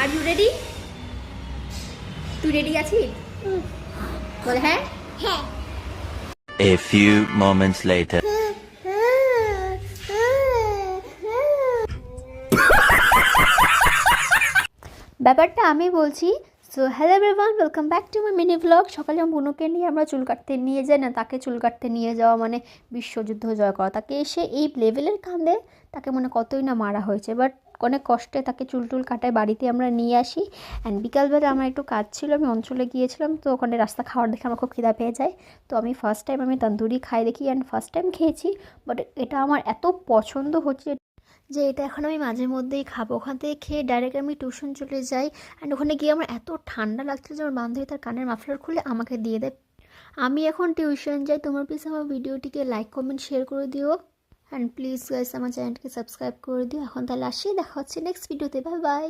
R you ready? তুই ready আছিস? বল হ্যাঁ। হ্যাঁ। A few moments later. ব্যাপারটা আমি বলছি। So hello everyone, welcome back to my mini blog. সকালে আমার বোনকে নিয়ে আমরা চুল কাটতে নিয়ে যাই না, তাকে চুল কাটতে নিয়ে যাওয়া মানে বিশ্বযুদ্ধ জয় করা। তাকে এসে এই লেভেলের কান্দে, তাকে মানে কতই না মারা হয়েছে, বাট অনেক কষ্টে তাকে চুল টুল কাটায় বাড়িতে আমরা নিয়ে আসি। অ্যান্ড বিকালবেলা আমার একটু কাজ ছিল, আমি অঞ্চলে গিয়েছিলাম, তো ওখানে রাস্তা খাওয়ার দেখে আমার খুব খিদা পেয়ে যায়। তো আমি ফার্স্ট টাইম আমি তন্দুরি খাই দেখি, অ্যান্ড ফার্স্ট টাইম খেয়েছি, বাট এটা আমার এত পছন্দ হচ্ছে যে এটা এখন আমি মাঝে মধ্যেই খাবো। ওখান থেকে খেয়ে ডাইরেক্ট আমি টিউশন চলে যাই। অ্যান্ড ওখানে গিয়ে আমার এত ঠান্ডা লাগছিল যে আমার বান্ধবী তার কানের মাফলার খুলে আমাকে দিয়ে দেয়। আমি এখন টিউশন যাই। তোমার প্লিজ আমার ভিডিওটিকে লাইক কমেন্ট শেয়ার করে দিও, অ্যান্ড প্লিজ গাইস আমার চ্যানেলটিকে সাবস্ক্রাইব করে দিও। এখন তাহলে আসি, দেখা হচ্ছে নেক্সট ভিডিওতে। Bye bye.